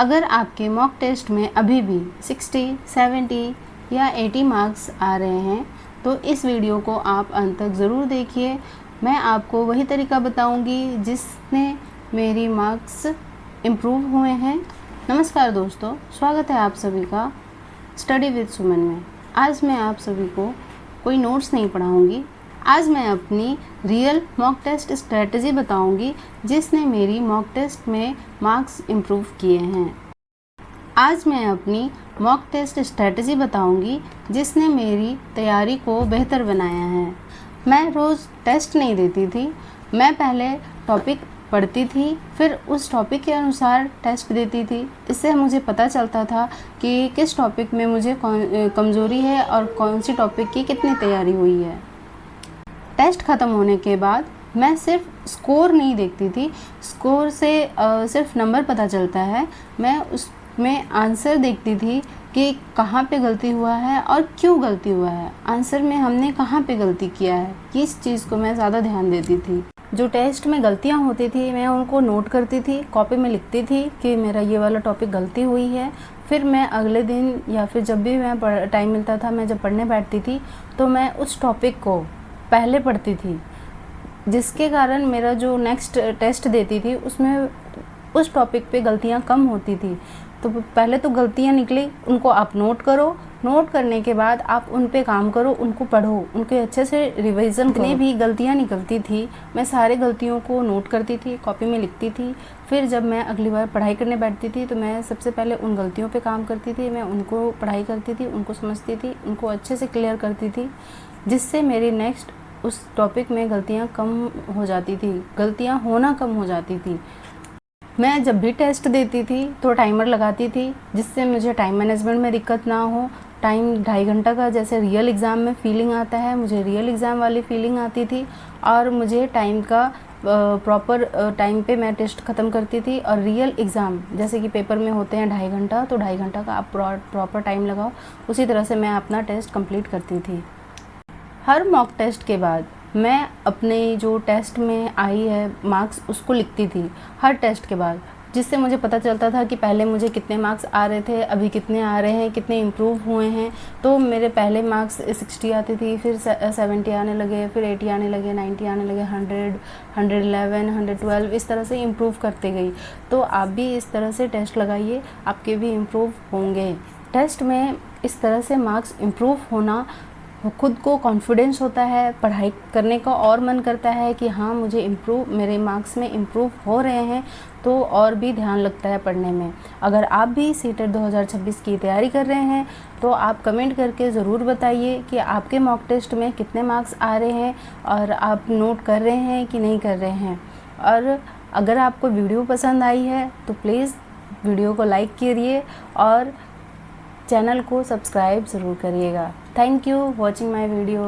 अगर आपके mock test में अभी भी 60, 70 या 80 मार्क्स आ रहे हैं तो इस वीडियो को आप अंत तक ज़रूर देखिए। मैं आपको वही तरीका बताऊंगी जिसने मेरी मार्क्स इम्प्रूव हुए हैं। नमस्कार दोस्तों, स्वागत है आप सभी का स्टडी विद सुमन में। आज मैं आप सभी को कोई नोट्स नहीं पढ़ाऊंगी। आज मैं अपनी रियल मॉक टेस्ट स्ट्रेटजी बताऊंगी जिसने मेरी मॉक टेस्ट में मार्क्स इम्प्रूव किए हैं। आज मैं अपनी मॉक टेस्ट स्ट्रेटजी बताऊंगी जिसने मेरी तैयारी को बेहतर बनाया है। मैं रोज़ टेस्ट नहीं देती थी, मैं पहले टॉपिक पढ़ती थी, फिर उस टॉपिक के अनुसार टेस्ट देती थी। इससे मुझे पता चलता था कि किस टॉपिक में मुझे कमज़ोरी है और कौन सी टॉपिक की कितनी तैयारी हुई है। टेस्ट ख़त्म होने के बाद मैं सिर्फ स्कोर नहीं देखती थी, स्कोर से सिर्फ नंबर पता चलता है। मैं उसमें आंसर देखती थी कि कहाँ पे गलती हुआ है और क्यों गलती हुआ है, आंसर में हमने कहाँ पे गलती किया है, किस चीज़ को मैं ज़्यादा ध्यान देती थी। जो टेस्ट में गलतियाँ होती थी मैं उनको नोट करती थी, कॉपी में लिखती थी कि मेरा ये वाला टॉपिक गलती हुई है। फिर मैं अगले दिन या फिर जब भी मैं टाइम मिलता था, मैं जब पढ़ने बैठती थी तो मैं उस टॉपिक को पहले पढ़ती थी, जिसके कारण मेरा जो नेक्स्ट टेस्ट देती थी उसमें उस टॉपिक पे गलतियाँ कम होती थी। तो पहले तो गलतियाँ निकली, उनको आप नोट करो, नोट करने के बाद आप उन पे काम करो, उनको पढ़ो, उनके अच्छे से रिवीजन करो। जितनी भी गलतियाँ निकलती थी मैं सारे गलतियों को नोट करती थी, कॉपी में लिखती थी। फिर जब मैं अगली बार पढ़ाई करने बैठती थी तो मैं सबसे पहले उन गलतियों पे काम करती थी, मैं उनको पढ़ाई करती थी, उनको समझती थी, उनको अच्छे से क्लियर करती थी, जिससे मेरी नेक्स्ट उस टॉपिक में गलतियाँ कम हो जाती थी, गलतियाँ होना कम हो जाती थी। मैं जब भी टेस्ट देती थी तो टाइमर लगाती थी, जिससे मुझे टाइम मैनेजमेंट में दिक्कत ना हो। टाइम 2.5 घंटा का जैसे रियल एग्ज़ाम में फ़ीलिंग आता है, मुझे रियल एग्ज़ाम वाली फ़ीलिंग आती थी और मुझे टाइम का प्रॉपर टाइम पे मैं टेस्ट ख़त्म करती थी। और रियल एग्ज़ाम जैसे कि पेपर में होते हैं 2.5 घंटा, तो 2.5 घंटा का आप प्रॉपर टाइम लगाओ, उसी तरह से मैं अपना टेस्ट कंप्लीट करती थी। हर मॉक टेस्ट के बाद मैं अपने जो टेस्ट में आई है मार्क्स उसको लिखती थी हर टेस्ट के बाद, जिससे मुझे पता चलता था कि पहले मुझे कितने मार्क्स आ रहे थे, अभी कितने आ रहे हैं, कितने इम्प्रूव हुए हैं। तो मेरे पहले मार्क्स 60 आती थी, फिर 70 आने लगे, फिर 80 आने लगे, 90 आने लगे, 100, 111, 112, इस तरह से इम्प्रूव करते गई। तो आप भी इस तरह से टेस्ट लगाइए, आपके भी इम्प्रूव होंगे। टेस्ट में इस तरह से मार्क्स इम्प्रूव होना, खुद को कॉन्फिडेंस होता है, पढ़ाई करने का और मन करता है कि हाँ मुझे मेरे मार्क्स में इम्प्रूव हो रहे हैं, तो और भी ध्यान लगता है पढ़ने में। अगर आप भी सीटेट 2026 की तैयारी कर रहे हैं तो आप कमेंट करके ज़रूर बताइए कि आपके मॉक टेस्ट में कितने मार्क्स आ रहे हैं और आप नोट कर रहे हैं कि नहीं कर रहे हैं। और अगर आपको वीडियो पसंद आई है तो प्लीज़ वीडियो को लाइक करिए और चैनल को सब्सक्राइब ज़रूर करिएगा। Thank you watching my video.